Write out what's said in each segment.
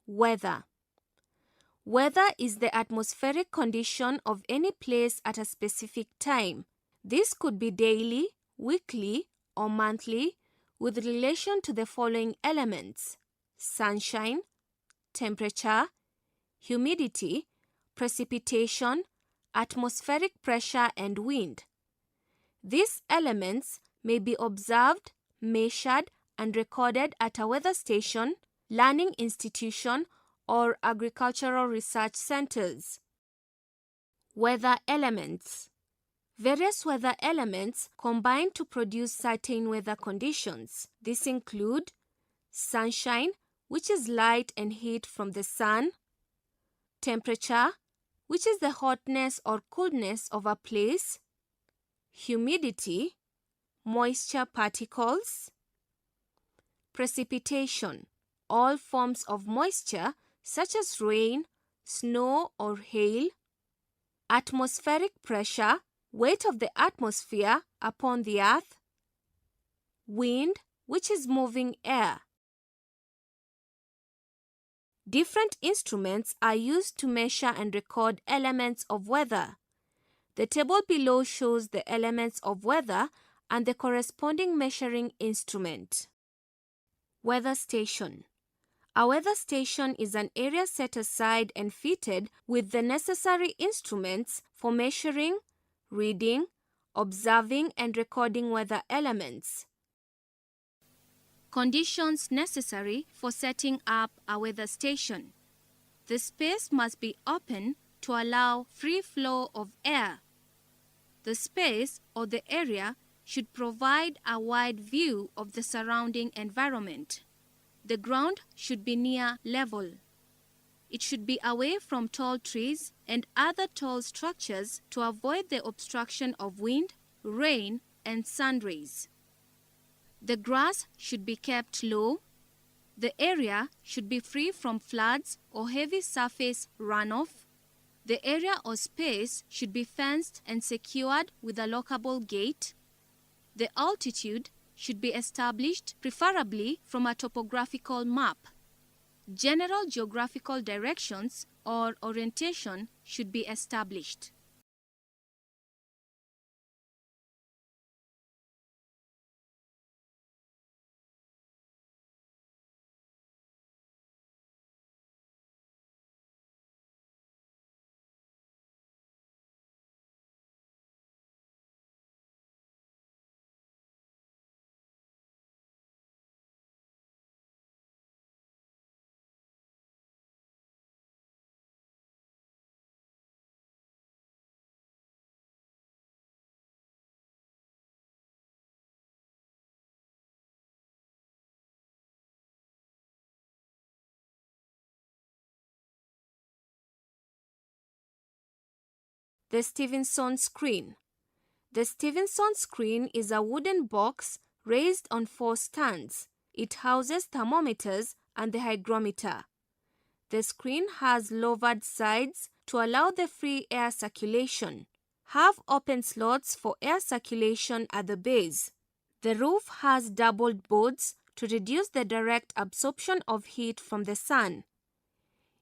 Weather. Weather is the atmospheric condition of any place at a specific time. This could be daily, weekly, or monthly with relation to the following elements: sunshine, temperature, humidity, precipitation, atmospheric pressure, and wind. These elements may be observed, measured, and recorded at a weather station, learning institution, or agricultural research centers. Weather elements. Various weather elements combine to produce certain weather conditions. These include sunshine, which is light and heat from the sun; temperature, which is the hotness or coolness of a place; humidity, moisture particles; precipitation, all forms of moisture such as rain, snow, or hail; atmospheric pressure, weight of the atmosphere upon the earth; wind, which is moving air. Different instruments are used to measure and record elements of weather. The table below shows the elements of weather and the corresponding measuring instrument. Weather station. A weather station is an area set aside and fitted with the necessary instruments for measuring, reading, observing, and recording weather elements. Conditions necessary for setting up a weather station. The space must be open to allow free flow of air. The space or the area should provide a wide view of the surrounding environment. The ground should be near level. It should be away from tall trees and other tall structures to avoid the obstruction of wind, rain, and sun rays. The grass should be kept low. The area should be free from floods or heavy surface runoff. The area or space should be fenced and secured with a lockable gate. The altitude should be established, preferably from a topographical map. General geographical directions or orientation should be established. The Stevenson screen. The Stevenson screen is a wooden box raised on 4 stands. It houses thermometers and the hygrometer. The screen has lowered sides to allow the free air circulation. Have open slots for air circulation at the base. The roof has doubled boards to reduce the direct absorption of heat from the sun.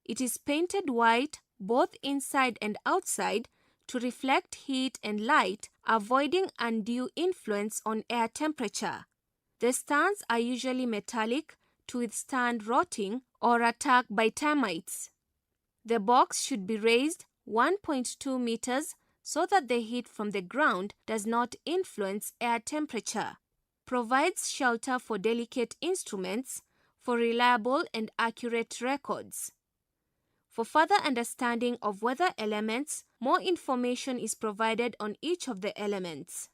It is painted white both inside and outside to reflect heat and light, avoiding undue influence on air temperature. The stands are usually metallic to withstand rotting or attack by termites. The box should be raised 1.2 meters so that the heat from the ground does not influence air temperature. Provides shelter for delicate instruments for reliable and accurate records. For further understanding of weather elements, more information is provided on each of the elements.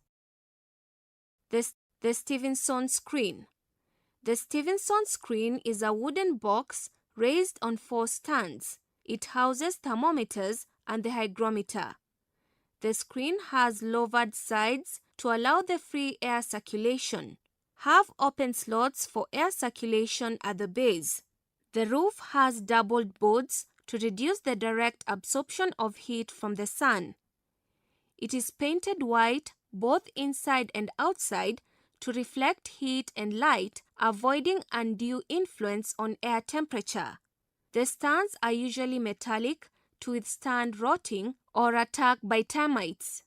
The Stevenson screen. The Stevenson screen is a wooden box raised on 4 stands. It houses thermometers and the hygrometer. The screen has lowered sides to allow the free air circulation. Have open slots for air circulation at the base. The roof has doubled boards to reduce the direct absorption of heat from the sun. It is painted white both inside and outside to reflect heat and light, avoiding undue influence on air temperature. The stands are usually metallic to withstand rotting or attack by termites.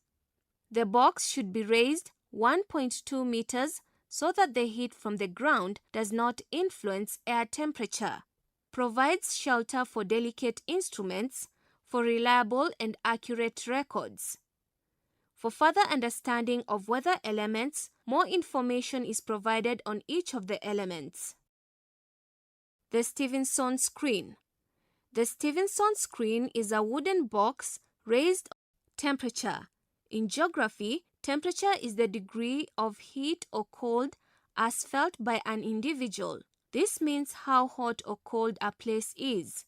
The box should be raised 1.2 meters so that the heat from the ground does not influence air temperature. Provides shelter for delicate instruments for reliable and accurate records. For further understanding of weather elements, more information is provided on each of the elements. The Stevenson screen. The Stevenson screen is a wooden box raised temperature. In geography, temperature is the degree of heat or cold as felt by an individual. This means how hot or cold a place is.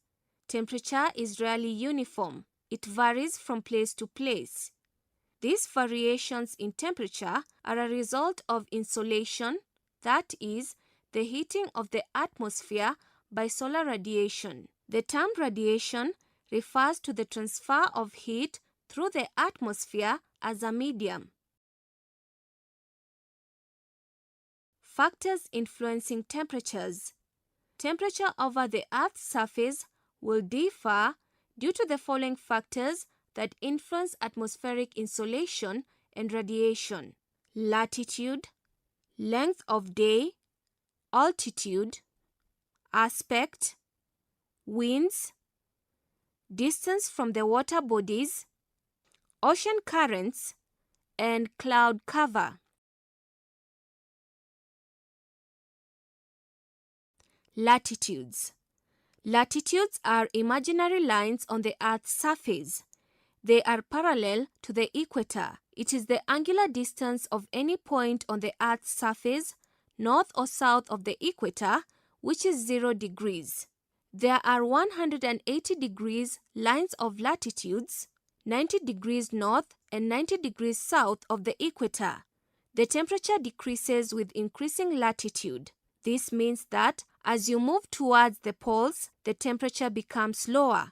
Temperature is rarely uniform. It varies from place to place. These variations in temperature are a result of insolation, that is, the heating of the atmosphere by solar radiation. The term radiation refers to the transfer of heat through the atmosphere as a medium. Factors influencing temperatures. Temperature over the Earth's surface will differ due to the following factors that influence atmospheric insolation and radiation: latitude, length of day, altitude, aspect, winds, distance from the water bodies, ocean currents, and cloud cover. Latitudes. Latitudes are imaginary lines on the Earth's surface. They are parallel to the equator. It is the angular distance of any point on the Earth's surface, north or south of the equator, which is 0 degrees. There are 180 degrees lines of latitudes, 90 degrees north and 90 degrees south of the equator. The temperature decreases with increasing latitude. This means that as you move towards the poles, the temperature becomes lower.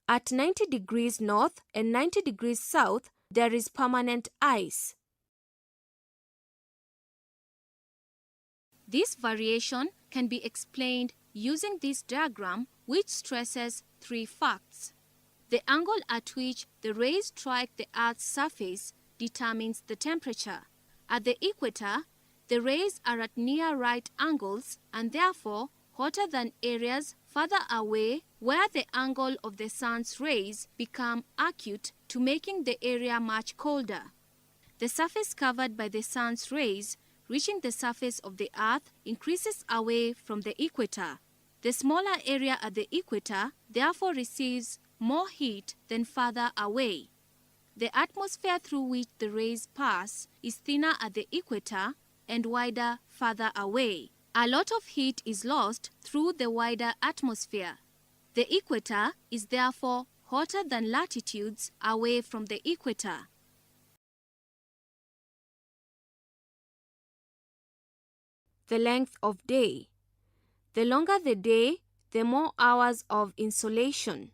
At 90 degrees north and 90 degrees south, there is permanent ice. This variation can be explained using this diagram, which stresses 3 facts. The angle at which the rays strike the Earth's surface determines the temperature. At the equator, the rays are at near right angles and therefore hotter than areas further away where the angle of the sun's rays become acute to making the area much colder. The surface covered by the sun's rays reaching the surface of the Earth increases away from the equator. The smaller area at the equator therefore receives more heat than further away. The atmosphere through which the rays pass is thinner at the equator and wider further away. A lot of heat is lost through the wider atmosphere. The equator is therefore hotter than latitudes away from the equator. The length of day. The longer the day, the more hours of insolation.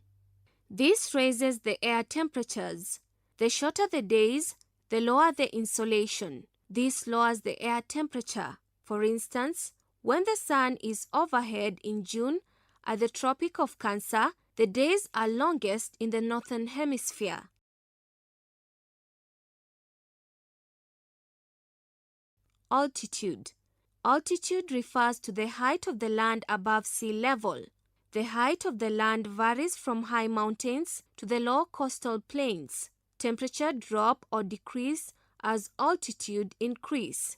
This raises the air temperatures. The shorter the days, the lower the insolation. This lowers the air temperature. For instance, when the sun is overhead in June at the Tropic of Cancer, the days are longest in the northern hemisphere. Altitude. Altitude refers to the height of the land above sea level. The height of the land varies from high mountains to the low coastal plains. Temperature drop or decrease as altitude increase.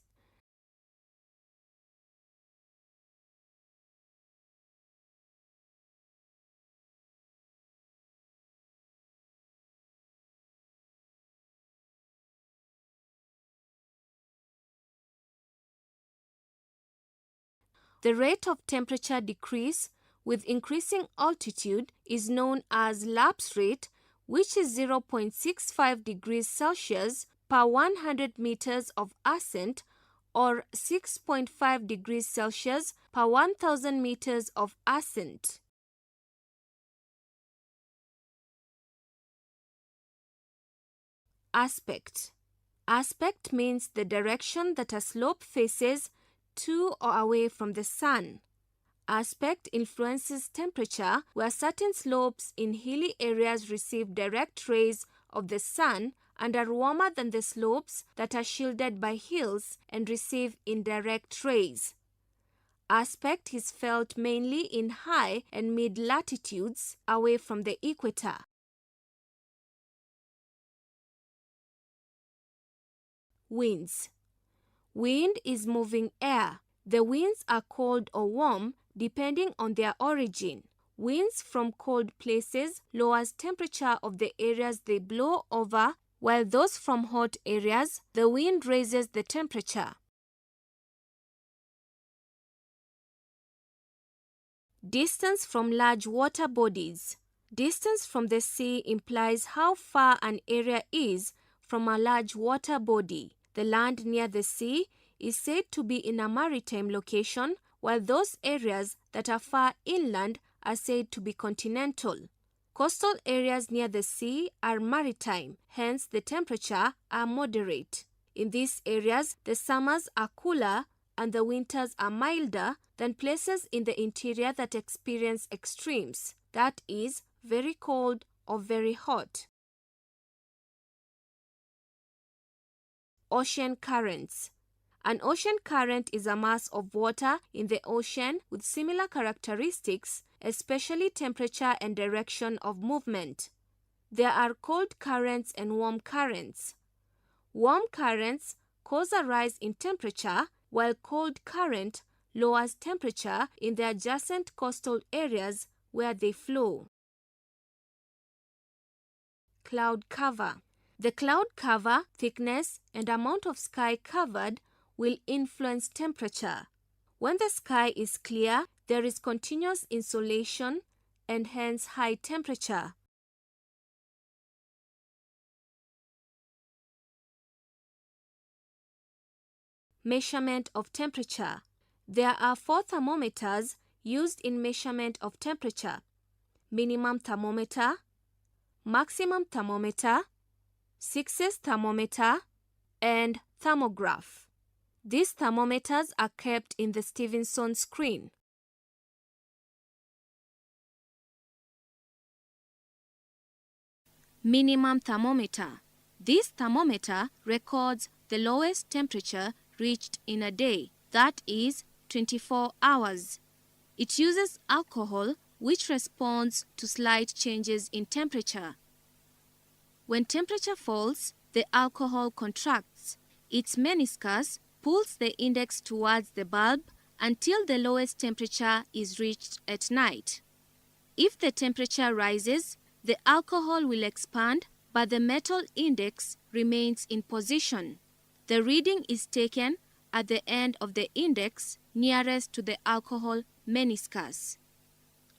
The rate of temperature decrease with increasing altitude is known as lapse rate, which is 0.65 degrees Celsius per 100 meters of ascent or 6.5 degrees Celsius per 1000 meters of ascent. Aspect. Aspect means the direction that a slope faces to or away from the sun. Aspect influences temperature, where certain slopes in hilly areas receive direct rays of the sun and are warmer than the slopes that are shielded by hills and receive indirect rays. Aspect is felt mainly in high and mid latitudes away from the equator. Winds. Wind is moving air. The winds are cold or warm depending on their origin. Winds from cold places lowers temperature of the areas they blow over, while those from hot areas, the wind raises the temperature. Distance from large water bodies. Distance from the sea implies how far an area is from a large water body. The land near the sea is said to be in a maritime location, while those areas that are far inland are said to be continental. Coastal areas near the sea are maritime, hence the temperature are moderate. In these areas, the summers are cooler and the winters are milder than places in the interior that experience extremes, that is, very cold or very hot. Ocean currents. An ocean current is a mass of water in the ocean with similar characteristics, especially temperature and direction of movement. There are cold currents and warm currents. Warm currents cause a rise in temperature, while cold current lowers temperature in the adjacent coastal areas where they flow. Cloud cover. The cloud cover, thickness, and amount of sky covered will influence temperature. When the sky is clear, there is continuous insolation and hence high temperature. Measurement of temperature. There are 4 thermometers used in measurement of temperature: minimum thermometer, maximum thermometer, 6S thermometer, and thermograph. These thermometers are kept in the Stevenson screen. Minimum thermometer. This thermometer records the lowest temperature reached in a day, that is 24 hours. It uses alcohol, which responds to slight changes in temperature. When temperature falls, the alcohol contracts. Its meniscus pulls the index towards the bulb until the lowest temperature is reached at night. If the temperature rises, the alcohol will expand, but the metal index remains in position. The reading is taken at the end of the index nearest to the alcohol meniscus.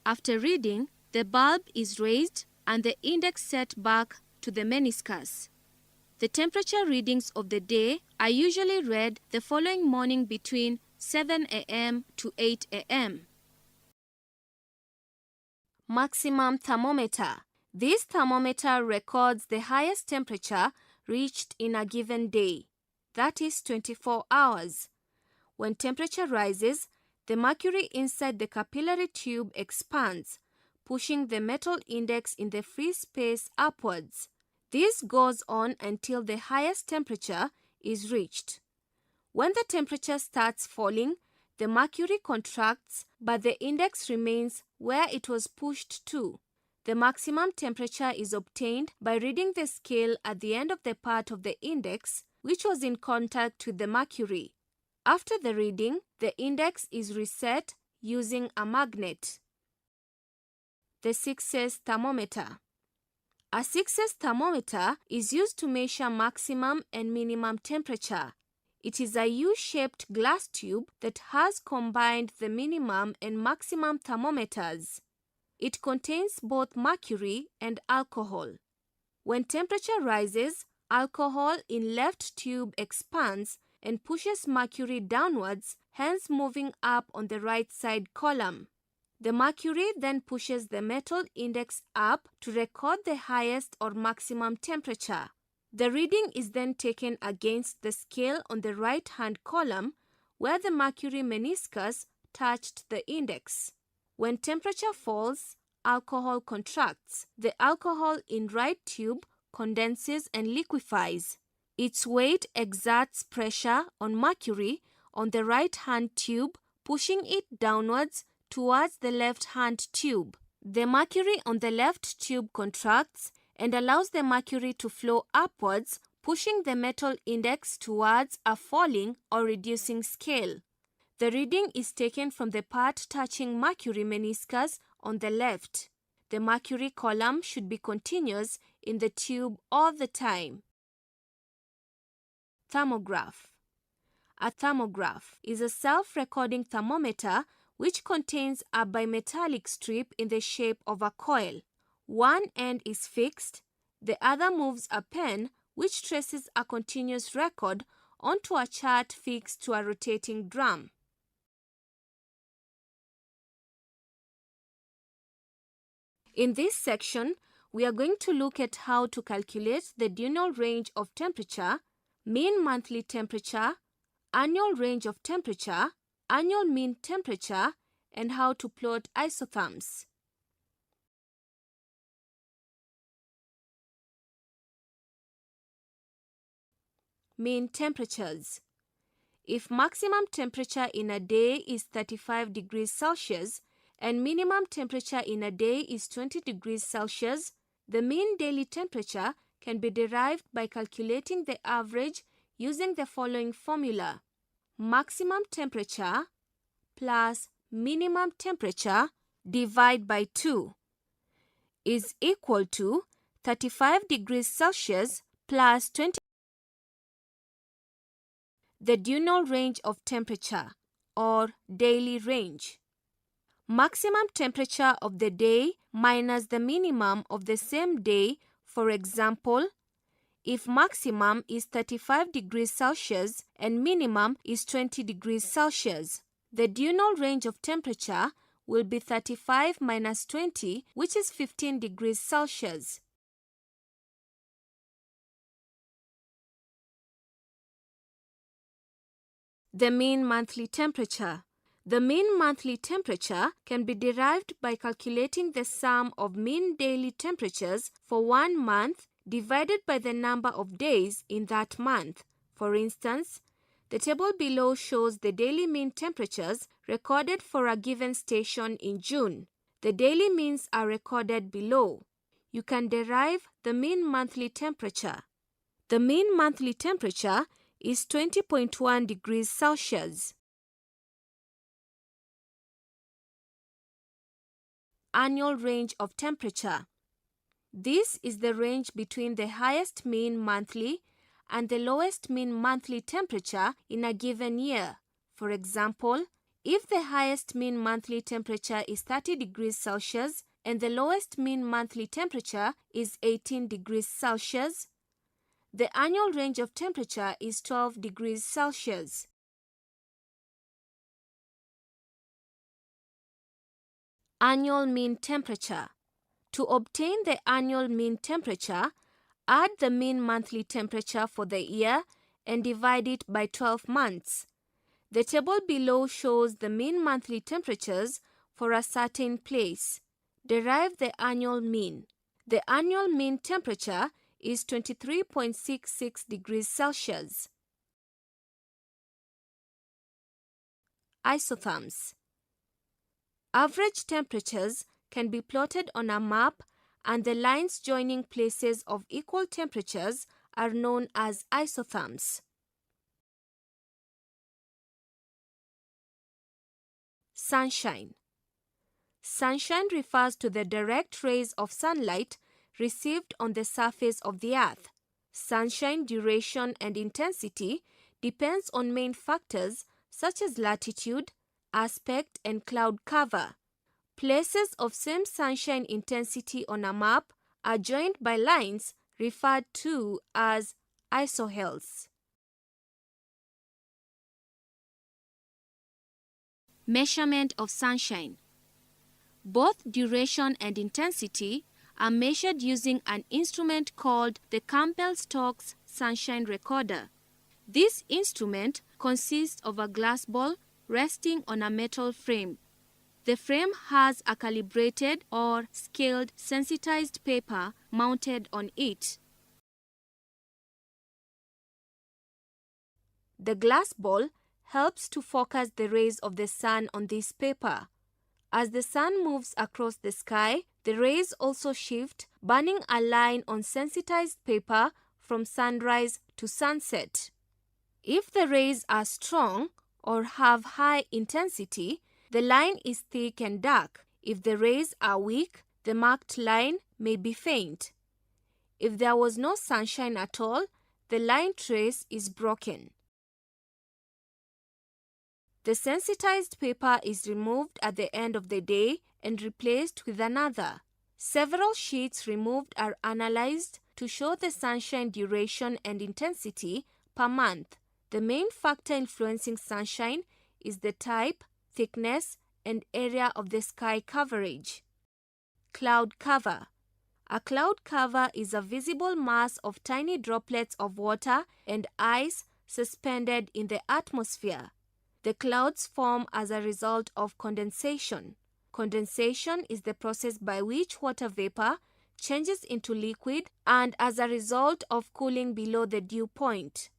After reading, the bulb is raised and the index set back to the meniscus. The temperature readings of the day are usually read the following morning between 7 a.m. to 8 a.m. Maximum thermometer. This thermometer records the highest temperature reached in a given day, that is 24 hours. When temperature rises, the mercury inside the capillary tube expands, pushing the metal index in the free space upwards. This goes on until the highest temperature is reached. When the temperature starts falling, the mercury contracts, but the index remains where it was pushed to. The maximum temperature is obtained by reading the scale at the end of the part of the index which was in contact with the mercury. After the reading, the index is reset using a magnet. The 6S thermometer. A 6S thermometer is used to measure maximum and minimum temperature. It is a U-shaped glass tube that has combined the minimum and maximum thermometers. It contains both mercury and alcohol. When temperature rises, alcohol in left tube expands and pushes mercury downwards, hence moving up on the right side column. The mercury then pushes the metal index up to record the highest or maximum temperature. The reading is then taken against the scale on the right-hand column, where the mercury meniscus touched the index. When temperature falls, alcohol contracts. The alcohol in right tube condenses and liquefies. Its weight exerts pressure on mercury on the right-hand tube, pushing it downwards towards the left-hand tube. The mercury on the left tube contracts and allows the mercury to flow upwards, pushing the metal index towards a falling or reducing scale. The reading is taken from the part touching mercury meniscus on the left. The mercury column should be continuous in the tube all the time. Thermograph. A thermograph is a self-recording thermometer which contains a bimetallic strip in the shape of a coil. One end is fixed, the other moves a pen which traces a continuous record onto a chart fixed to a rotating drum. In this section, we are going to look at how to calculate the diurnal range of temperature, mean monthly temperature, annual range of temperature, annual mean temperature, and how to plot isotherms. Mean temperatures. If maximum temperature in a day is 35 degrees Celsius and minimum temperature in a day is 20 degrees Celsius, the mean daily temperature can be derived by calculating the average using the following formula. Maximum temperature plus minimum temperature divided by 2 is equal to 35 degrees Celsius plus 20. The diurnal range of temperature or daily range. Maximum temperature of the day minus the minimum of the same day. For example, if maximum is 35 degrees Celsius and minimum is 20 degrees Celsius, the diurnal range of temperature will be 35 minus 20, which is 15 degrees Celsius. The mean monthly temperature. The mean monthly temperature can be derived by calculating the sum of mean daily temperatures for 1 month divided by the number of days in that month. For instance, the table below shows the daily mean temperatures recorded for a given station in June. The daily means are recorded below. You can derive the mean monthly temperature. The mean monthly temperature is 20.1 degrees Celsius. Annual range of temperature. This is the range between the highest mean monthly and the lowest mean monthly temperature in a given year. For example, if the highest mean monthly temperature is 30 degrees Celsius and the lowest mean monthly temperature is 18 degrees Celsius, the annual range of temperature is 12 degrees Celsius. Annual mean temperature. To obtain the annual mean temperature, add the mean monthly temperature for the year and divide it by 12 months. The table below shows the mean monthly temperatures for a certain place. Derive the annual mean. The annual mean temperature is 23.66 degrees Celsius. Isotherms. Average temperatures can be plotted on a map, and the lines joining places of equal temperatures are known as isotherms. Sunshine. Sunshine refers to the direct rays of sunlight received on the surface of the earth. Sunshine duration and intensity depends on main factors such as latitude, aspect, and cloud cover. Places of same sunshine intensity on a map are joined by lines referred to as isohells. Measurement of sunshine. Both duration and intensity are measured using an instrument called the Campbell-Stokes Sunshine Recorder. This instrument consists of a glass ball resting on a metal frame. The frame has a calibrated or scaled sensitized paper mounted on it. The glass ball helps to focus the rays of the sun on this paper. As the sun moves across the sky, the rays also shift, burning a line on sensitized paper from sunrise to sunset. If the rays are strong or have high intensity, the line is thick and dark. If the rays are weak, the marked line may be faint. If there was no sunshine at all, the line trace is broken. The sensitized paper is removed at the end of the day and replaced with another. Several sheets removed are analyzed to show the sunshine duration and intensity per month. The main factor influencing sunshine is the type, thickness, and area of the sky coverage. Cloud cover. A cloud cover is a visible mass of tiny droplets of water and ice suspended in the atmosphere. The clouds form as a result of condensation. Condensation is the process by which water vapor changes into liquid and as a result of cooling below the dew point.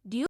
Dew